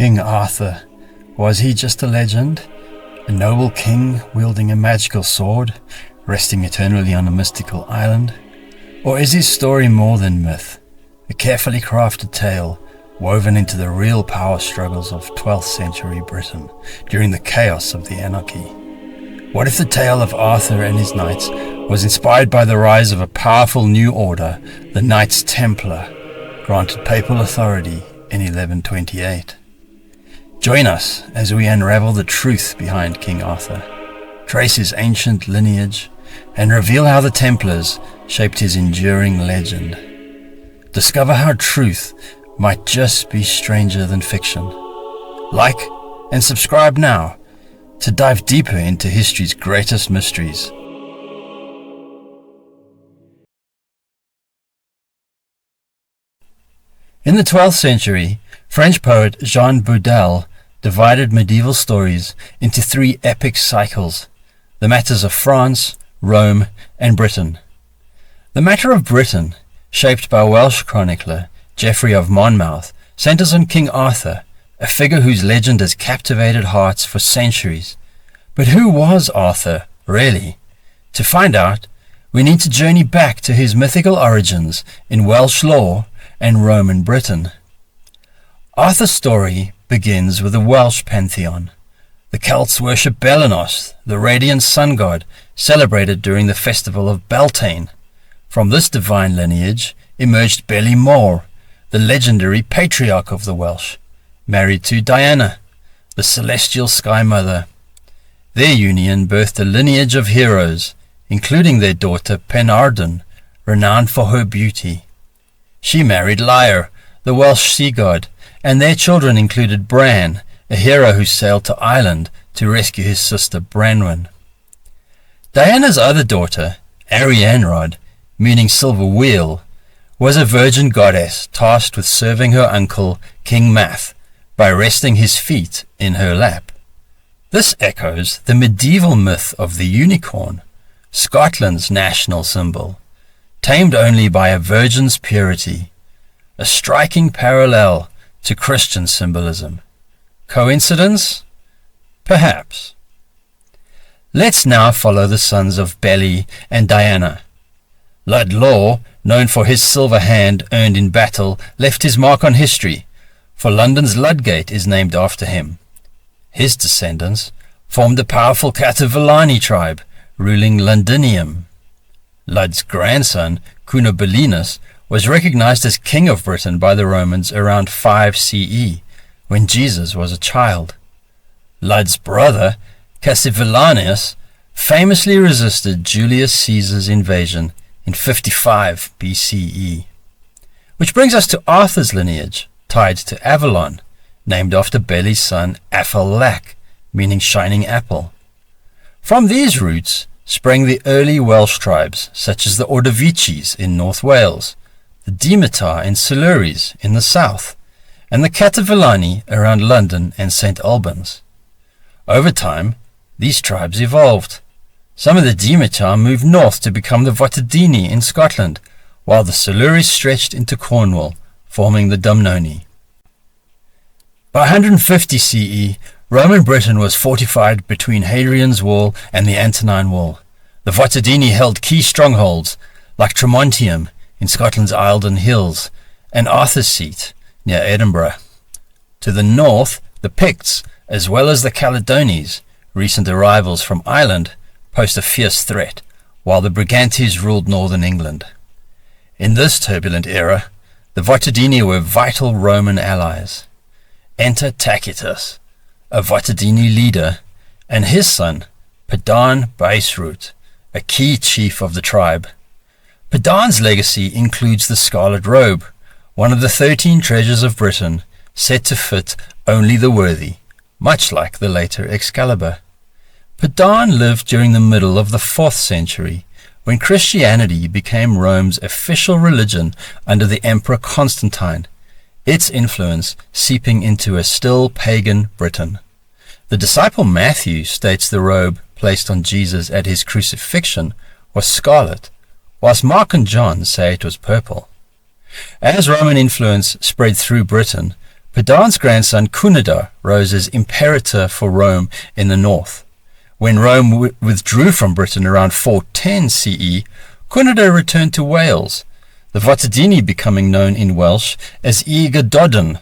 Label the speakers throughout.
Speaker 1: King Arthur, was he just a legend? A noble king wielding a magical sword, resting eternally on a mystical island? Or is his story more than myth, a carefully crafted tale woven into the real power struggles of 12th century Britain during the chaos of the Anarchy? What if the tale of Arthur and his knights was inspired by the rise of a powerful new order, the Knights Templar, granted papal authority in 1128? Join us as we unravel the truth behind King Arthur, trace his ancient lineage, and reveal how the Templars shaped his enduring legend. Discover how truth might just be stranger than fiction. Like and subscribe now to dive deeper into history's greatest mysteries. In the 12th century, French poet Jean Boudel divided medieval stories into three epic cycles: the matters of France, Rome, and Britain. The matter of Britain, shaped by Welsh chronicler Geoffrey of Monmouth, centers on King Arthur, a figure whose legend has captivated hearts for centuries. But who was Arthur, really? To find out, we need to journey back to his mythical origins in Welsh lore and Roman Britain. Arthur's story begins with the Welsh Pantheon. The Celts worship Belenos, the radiant sun god, celebrated during the festival of Beltane. From this divine lineage emerged Beli Mawr, the legendary patriarch of the Welsh, married to Diana, the celestial sky mother. Their union birthed a lineage of heroes, including their daughter Penardun, renowned for her beauty. She married Lyre, the Welsh sea god, and their children included Bran, a hero who sailed to Ireland to rescue his sister Branwen. Diana's other daughter, Arianrhod, meaning silver wheel, was a virgin goddess tasked with serving her uncle, King Math, by resting his feet in her lap. This echoes the medieval myth of the unicorn, Scotland's national symbol, tamed only by a virgin's purity, a striking parallel to Christian symbolism. Coincidence? Perhaps. Let's now follow the sons of Beli and Diana. Ludlaw, known for his silver hand earned in battle, left his mark on history, for London's Ludgate is named after him. His descendants formed the powerful Catuvellauni tribe, ruling Londinium. Lud's grandson, Cunobelinus, was recognized as king of Britain by the Romans around 5 CE, when Jesus was a child. Lud's brother, Cassivellaunus, famously resisted Julius Caesar's invasion in 55 BCE. Which brings us to Arthur's lineage, tied to Avalon, named after Beli's son Athel-Lac, meaning shining apple. From these roots sprang the early Welsh tribes, such as the Ordovices in North Wales, the Demetar and Silures in the south, and the Catuvellauni around London and St. Albans. Over time, these tribes evolved. Some of the Demetar moved north to become the Votadini in Scotland, while the Silures stretched into Cornwall, forming the Dumnoni. By 150 CE, Roman Britain was fortified between Hadrian's Wall and the Antonine Wall. The Votadini held key strongholds, like Tremontium in Scotland's Eildon Hills, and Arthur's Seat near Edinburgh. To the north, the Picts, as well as the Caledonies, recent arrivals from Ireland, posed a fierce threat, while the Brigantes ruled northern England. In this turbulent era, the Votadini were vital Roman allies. Enter Tacitus, a Votadini leader, and his son, Badon Baesrout, a key chief of the tribe. Badon's legacy includes the Scarlet Robe, one of the 13 treasures of Britain, said to fit only the worthy, much like the later Excalibur. Badon lived during the middle of the 4th century, when Christianity became Rome's official religion under the Emperor Constantine, its influence seeping into a still pagan Britain. The disciple Matthew states the robe placed on Jesus at his crucifixion was scarlet, whilst Mark and John say it was purple. As Roman influence spread through Britain, Badon's grandson Cunedda rose as imperator for Rome in the north. When Rome withdrew from Britain around 410 CE, Cunedda returned to Wales, the Votadini becoming known in Welsh as Gododin.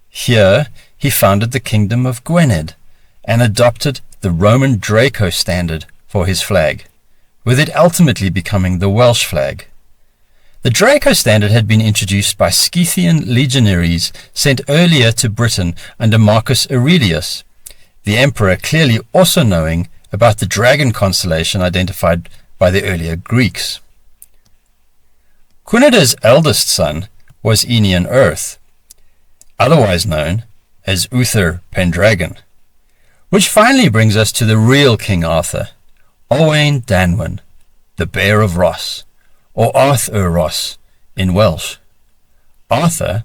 Speaker 1: Here he founded the Kingdom of Gwynedd and adopted the Roman Draco standard for his flag, with it ultimately becoming the Welsh flag. The Draco standard had been introduced by Scythian legionaries sent earlier to Britain under Marcus Aurelius, the emperor clearly also knowing about the dragon constellation identified by the earlier Greeks. Cunedda's eldest son was Aenion Earth, otherwise known as Uther Pendragon, which finally brings us to the real King Arthur, Owain Danwyn, the Bear of Rhos, or Arthur Rhos in Welsh. Arthur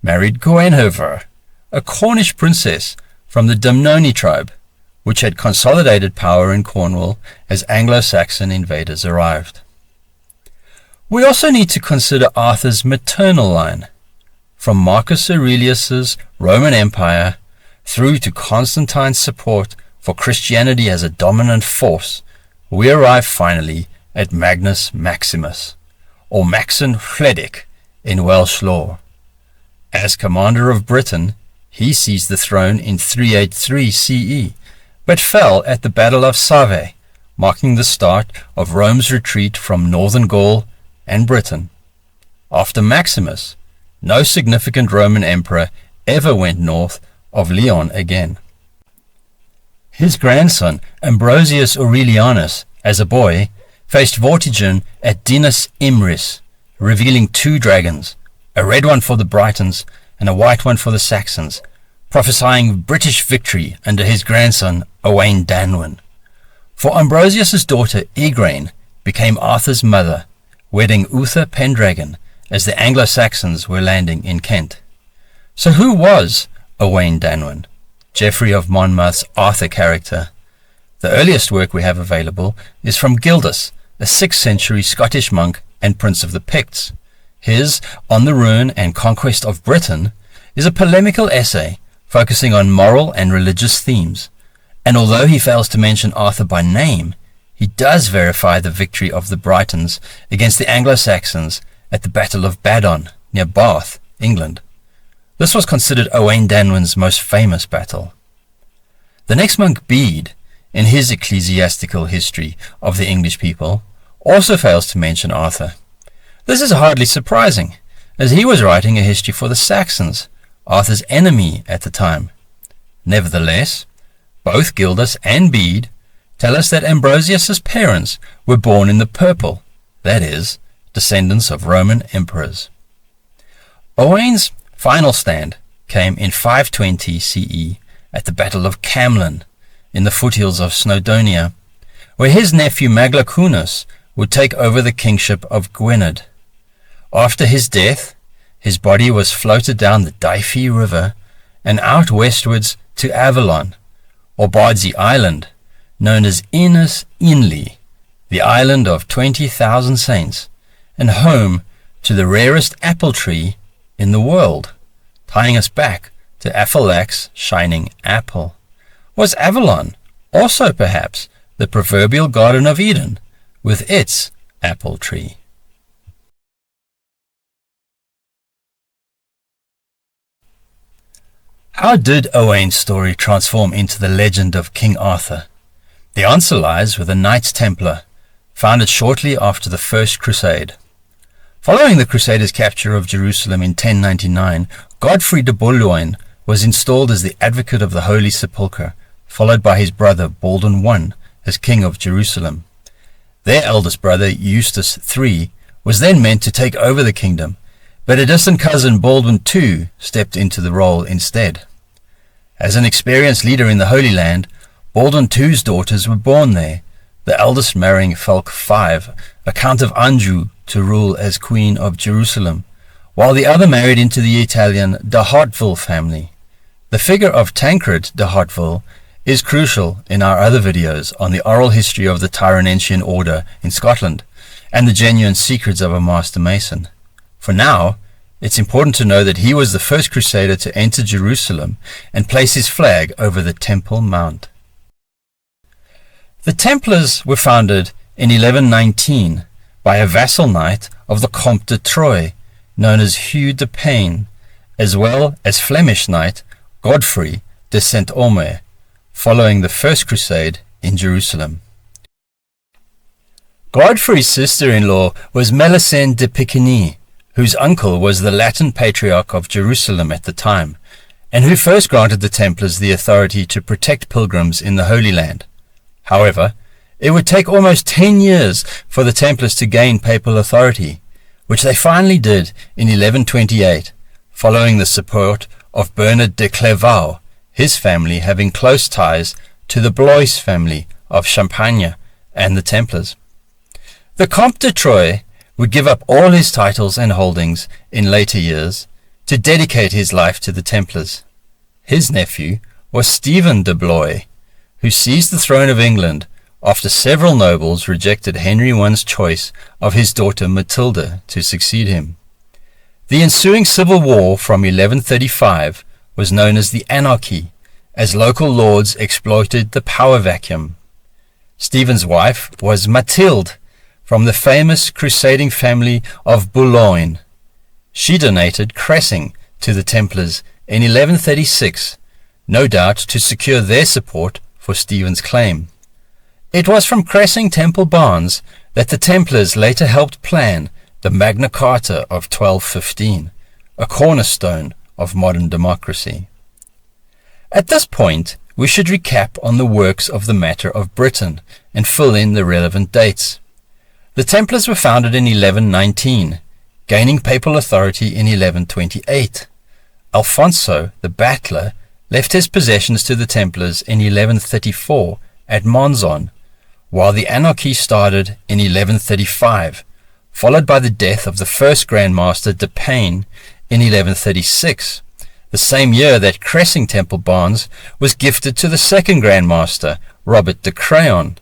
Speaker 1: married Gwenhwyvar, a Cornish princess from the Dumnoni tribe, which had consolidated power in Cornwall as Anglo-Saxon invaders arrived. We also need to consider Arthur's maternal line. From Marcus Aurelius's Roman Empire through to Constantine's support for Christianity as a dominant force, we arrive finally at Magnus Maximus, or Maxen Rhedeg in Welsh lore. As commander of Britain, he seized the throne in 383 CE, but fell at the Battle of Save, marking the start of Rome's retreat from northern Gaul and Britain. After Maximus, no significant Roman emperor ever went north of Lyon again. His grandson, Ambrosius Aurelianus, as a boy, faced Vortigern at Dinas Imris, revealing two dragons, a red one for the Britons and a white one for the Saxons, prophesying British victory under his grandson Owain Danwyn. For Ambrosius's daughter Igraine became Arthur's mother, wedding Uther Pendragon as the Anglo-Saxons were landing in Kent. So who was Owain Danwyn, Geoffrey of Monmouth's Arthur character? The earliest work we have available is from Gildas, a 6th century Scottish monk and prince of the Picts. His On the Ruin and Conquest of Britain is a polemical essay focusing on moral and religious themes, and although he fails to mention Arthur by name, he does verify the victory of the Britons against the Anglo-Saxons at the Battle of Badon near Bath, England. This was considered Owain Danwyn's most famous battle. The next monk, Bede, in his ecclesiastical history of the English people, also fails to mention Arthur. This is hardly surprising, as he was writing a history for the Saxons, Arthur's enemy at the time. Nevertheless, both Gildas and Bede tell us that Ambrosius's parents were born in the purple, that is, descendants of Roman emperors. Owain's final stand came in 520 CE at the Battle of Camlan in the foothills of Snowdonia, where his nephew Maglacunus would take over the kingship of Gwynedd. After his death, his body was floated down the Dyfi River and out westwards to Avalon, or Bardsey Island, known as Innis Inli, the island of 20,000 saints, and home to the rarest apple tree in the world, tying us back to Aphilac's shining apple. Was Avalon also perhaps the proverbial Garden of Eden with its apple tree? How did Owain's story transform into the legend of King Arthur? The answer lies with the Knights Templar, founded shortly after the First Crusade. Following the Crusaders' capture of Jerusalem in 1099, Godfrey de Boulogne was installed as the advocate of the Holy Sepulchre, followed by his brother Baldwin I as King of Jerusalem. Their eldest brother, Eustace III, was then meant to take over the kingdom, but a distant cousin, Baldwin II, stepped into the role instead. As an experienced leader in the Holy Land, Baldwin II's daughters were born there, the eldest marrying Fulk V, a Count of Anjou, to rule as Queen of Jerusalem, while the other married into the Italian de Hauteville family. The figure of Tancred de Hauteville is crucial in our other videos on the oral history of the Tironensian Order in Scotland and the genuine secrets of a master mason. For now, It's important to know that he was the first crusader to enter Jerusalem and place his flag over the Temple Mount. The Templars were founded in 1119 by a vassal knight of the Comte de Troyes, known as Hugh de Payne, as well as Flemish knight Godfrey de Saint-Omer, following the First Crusade in Jerusalem. Godfrey's sister-in-law was Melisende de Piqueny, whose uncle was the Latin Patriarch of Jerusalem at the time, and who first granted the Templars the authority to protect pilgrims in the Holy Land. However, it would take almost 10 years for the Templars to gain papal authority, which they finally did in 1128, following the support of Bernard de Clairvaux, his family having close ties to the Blois family of Champagne and the Templars. The Comte de Troyes would give up all his titles and holdings in later years to dedicate his life to the Templars. His nephew was Stephen de Blois, who seized the throne of England after several nobles rejected Henry I's choice of his daughter Matilda to succeed him. The ensuing civil war from 1135 was known as the Anarchy, as local lords exploited the power vacuum. Stephen's wife was Mathilde, from the famous crusading family of Boulogne. She donated Cressing to the Templars in 1136, no doubt to secure their support for Stephen's claim. It was from Cressing Temple Barns that the Templars later helped plan the Magna Carta of 1215, a cornerstone of modern democracy. At this point, we should recap on the works of the Matter of Britain and fill in the relevant dates. The Templars were founded in 1119, gaining papal authority in 1128. Alfonso, the Battler, left his possessions to the Templars in 1134 at Monzon, while the Anarchy started in 1135, followed by the death of the first Grand Master de Payne in 1136, the same year that Cressing Temple Barns was gifted to the second Grand Master, Robert de Craon.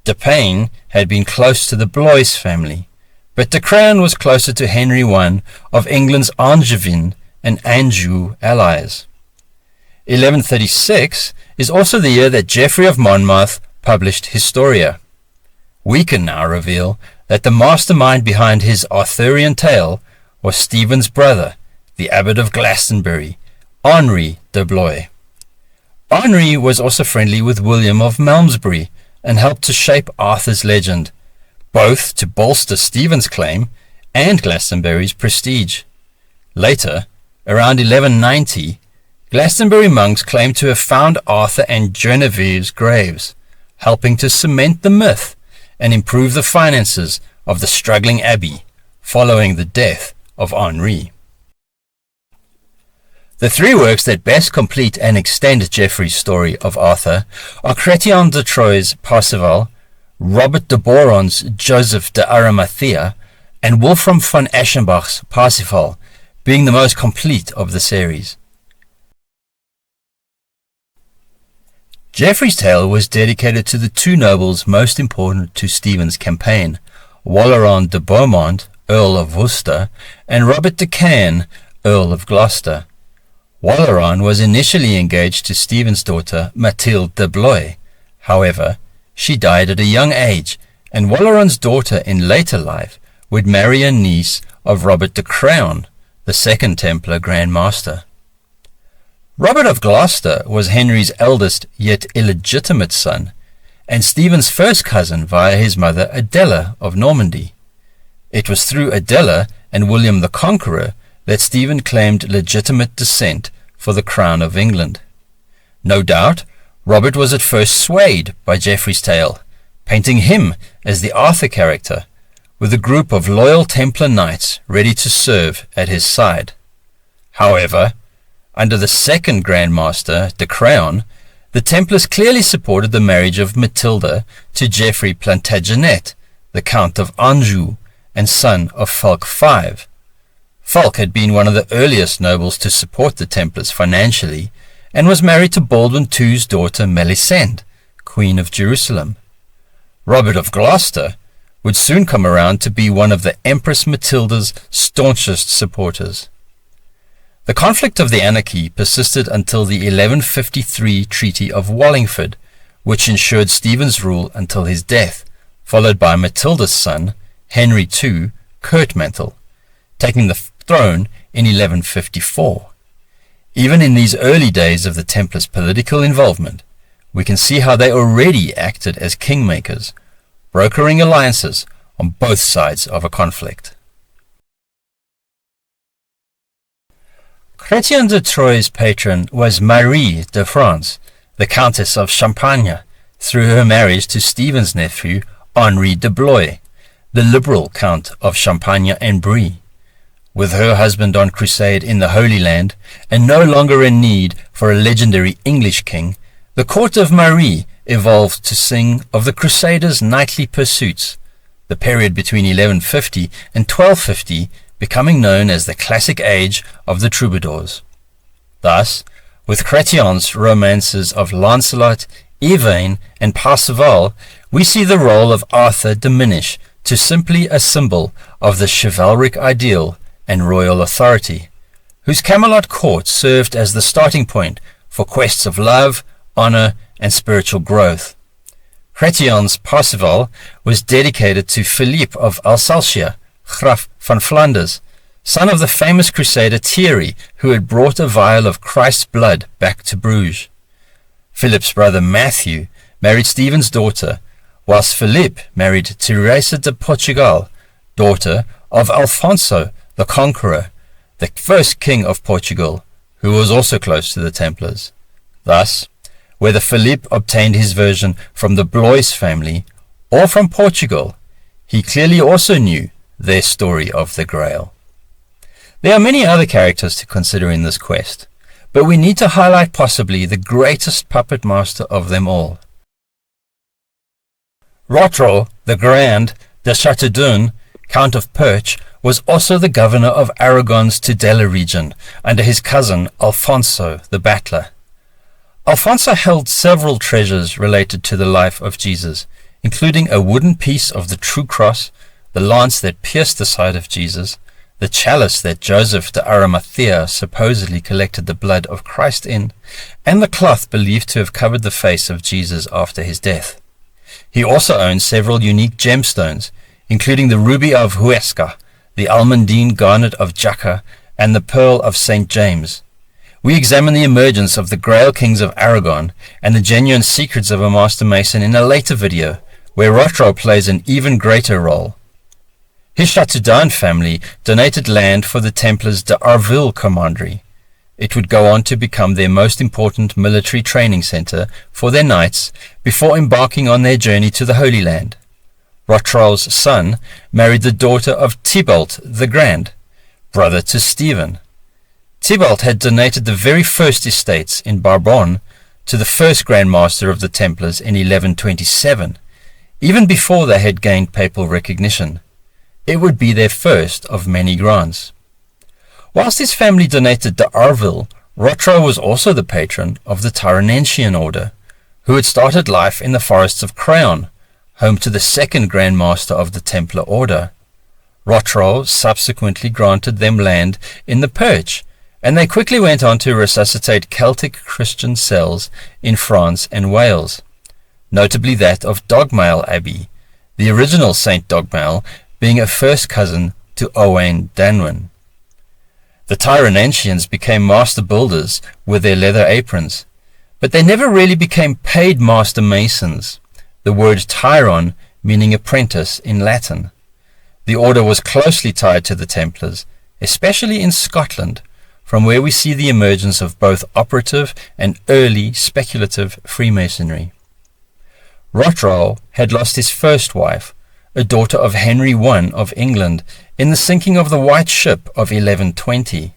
Speaker 1: De Payne had been close to the Blois family, but de Craon was closer to Henri I of England's Angevin and Anjou allies. 1136 is also the year that Geoffrey of Monmouth published Historia. We can now reveal that the mastermind behind his Arthurian tale was Stephen's brother, the Abbot of Glastonbury, Henri de Blois. Henri was also friendly with William of Malmesbury and helped to shape Arthur's legend, both to bolster Stephen's claim and Glastonbury's prestige. Later, around 1190, Glastonbury monks claimed to have found Arthur and Genevieve's graves, helping to cement the myth and improve the finances of the struggling abbey following the death of Henri. The three works that best complete and extend Geoffrey's story of Arthur are Chretien de Troyes' Parzival, Robert de Boron's Joseph de Arimathea, and Wolfram von Eschenbach's Parsifal, being the most complete of the series. Geoffrey's tale was dedicated to the two nobles most important to Stephen's campaign, Waleran de Beaumont, Earl of Worcester, and Robert de Caen, Earl of Gloucester. Waleran was initially engaged to Stephen's daughter Mathilde de Blois. However, she died at a young age, and Waleran's daughter in later life would marry a niece of Robert de Craon, the second Templar Grand Master. Robert of Gloucester was Henry's eldest yet illegitimate son, and Stephen's first cousin via his mother Adela of Normandy. It was through Adela and William the Conqueror that Stephen claimed legitimate descent for the crown of England. No doubt, Robert was at first swayed by Geoffrey's tale, painting him as the Arthur character, with a group of loyal Templar knights ready to serve at his side. However, under the second Grand Master, de Craon, the Templars clearly supported the marriage of Matilda to Geoffrey Plantagenet, the Count of Anjou and son of Fulk V. Fulk had been one of the earliest nobles to support the Templars financially and was married to Baldwin II's daughter Melisende, Queen of Jerusalem. Robert of Gloucester would soon come around to be one of the Empress Matilda's staunchest supporters. The conflict of the Anarchy persisted until the 1153 Treaty of Wallingford, which ensured Stephen's rule until his death, followed by Matilda's son, Henri II Curtmantle, taking the throne in 1154. Even in these early days of the Templars' political involvement, we can see how they already acted as kingmakers, brokering alliances on both sides of a conflict. Chretien de Troyes' patron was Marie de France, the Countess of Champagne, through her marriage to Stephen's nephew Henri de Blois, the liberal Count of Champagne and Brie. With her husband on crusade in the Holy Land, and no longer in need for a legendary English king, the court of Marie evolved to sing of the Crusaders' knightly pursuits, the period between 1150 and 1250 becoming known as the classic age of the troubadours. Thus, with Chretien's romances of Lancelot, Yvain, and Parzival, we see the role of Arthur diminish to simply a symbol of the chivalric ideal and royal authority, whose Camelot court served as the starting point for quests of love, honor, and spiritual growth. Chretien's Parzival was dedicated to Philippe of Alsatia, Graf van Flanders, son of the famous crusader Thierry, who had brought a vial of Christ's blood back to Bruges. Philip's brother Matthew married Stephen's daughter, whilst Philippe married Teresa de Portugal, daughter of Alfonso the Conqueror, the first king of Portugal, who was also close to the Templars. Thus, whether Philippe obtained his version from the Blois family or from Portugal, he clearly also knew their story of the Grail. There are many other characters to consider in this quest, but we need to highlight possibly the greatest puppet master of them all. Rotrou the Grand de Châteaudun, Count of Perche, was also the governor of Aragon's Tudela region under his cousin Alfonso the Battler. Alfonso held several treasures related to the life of Jesus, including a wooden piece of the true cross, the lance that pierced the side of Jesus, the chalice that Joseph de Arimathea supposedly collected the blood of Christ in, and the cloth believed to have covered the face of Jesus after his death. He also owned several unique gemstones, including the ruby of Huesca, the almandine garnet of Jaca, and the pearl of St. James. We examine the emergence of the Grail Kings of Aragon and the genuine secrets of a Master Mason in a later video, where Rotrou plays an even greater role. His Châteaudun family donated land for the Templars de Arville commandery. It would go on to become their most important military training centre for their knights before embarking on their journey to the Holy Land. Rotrou's son married the daughter of Tybalt the Grand, brother to Stephen. Tybalt had donated the very first estates in Barbon to the first Grand Master of the Templars in 1127, even before they had gained papal recognition. It would be their first of many grants. Whilst his family donated to Arville, Rotrou was also the patron of the Tironensian Order, who had started life in the forests of Craon, home to the second Grand Master of the Templar Order. Rotrou subsequently granted them land in the Perche, and they quickly went on to resuscitate Celtic Christian cells in France and Wales, notably that of Dogmael Abbey, the original St. Dogmael being a first cousin to Owain Danwyn. The Tironensians became master builders with their leather aprons, but they never really became paid master masons, the word Tiron meaning apprentice in Latin. The order was closely tied to the Templars, especially in Scotland, from where we see the emergence of both operative and early speculative Freemasonry. Rotrou had lost his first wife, a daughter of Henri I of England, in the sinking of the White Ship of 1120,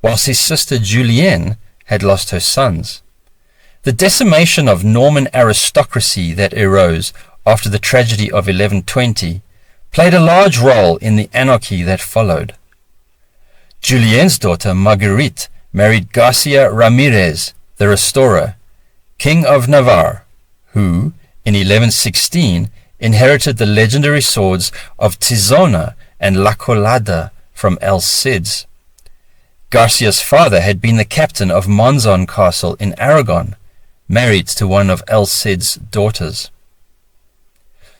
Speaker 1: whilst his sister Julienne had lost her sons. The decimation of Norman aristocracy that arose after the tragedy of 1120 played a large role in the anarchy that followed. Julienne's daughter Marguerite married Garcia Ramirez, the Restorer, King of Navarre, who, in 1116, inherited the legendary swords of Tizona and La Colada from El Cid's. Garcia's father had been the captain of Monzon Castle in Aragon, married to one of El Cid's daughters.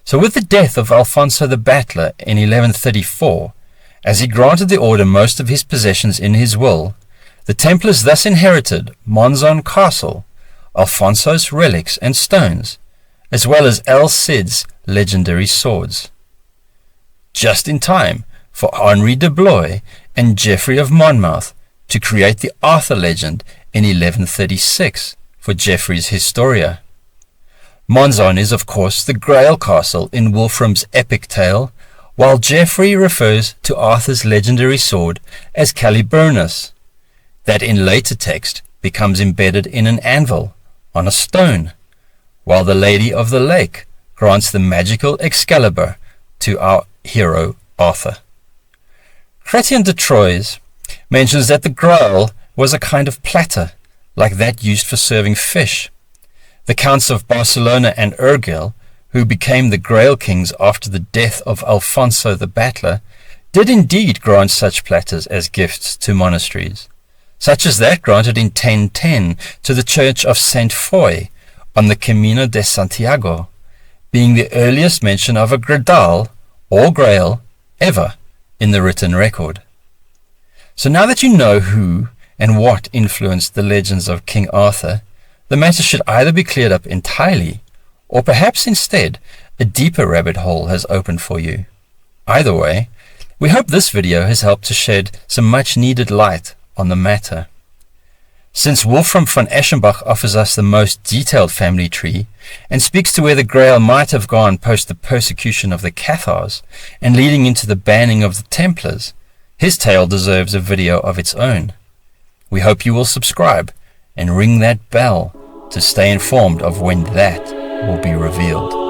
Speaker 1: So with the death of Alfonso the Battler in 1134, as he granted the order most of his possessions in his will, the Templars thus inherited Monzon Castle, Alfonso's relics and stones, as well as El Cid's legendary swords. Just in time for Henri de Blois and Geoffrey of Monmouth to create the Arthur legend in 1136 for Geoffrey's Historia. Monzon is of course the Grail castle in Wolfram's epic tale, while Geoffrey refers to Arthur's legendary sword as Caliburnus, that in later text becomes embedded in an anvil on a stone, while the Lady of the Lake grants the magical Excalibur to our hero Arthur. Chretien de Troyes mentions that the Grail was a kind of platter, like that used for serving fish. The Counts of Barcelona and Urgell, who became the Grail kings after the death of Alfonso the Battler, did indeed grant such platters as gifts to monasteries, such as that granted in 1010 to the Church of Saint Foy on the Camino de Santiago, being the earliest mention of a Gradale or Grail ever in the written record. So now that you know who and what influenced the legends of King Arthur, the matter should either be cleared up entirely, or perhaps instead a deeper rabbit hole has opened for you. Either way, we hope this video has helped to shed some much needed light on the matter. Since Wolfram von Eschenbach offers us the most detailed family tree and speaks to where the Grail might have gone post the persecution of the Cathars and leading into the banning of the Templars, his tale deserves a video of its own. We hope you will subscribe and ring that bell to stay informed of when that will be revealed.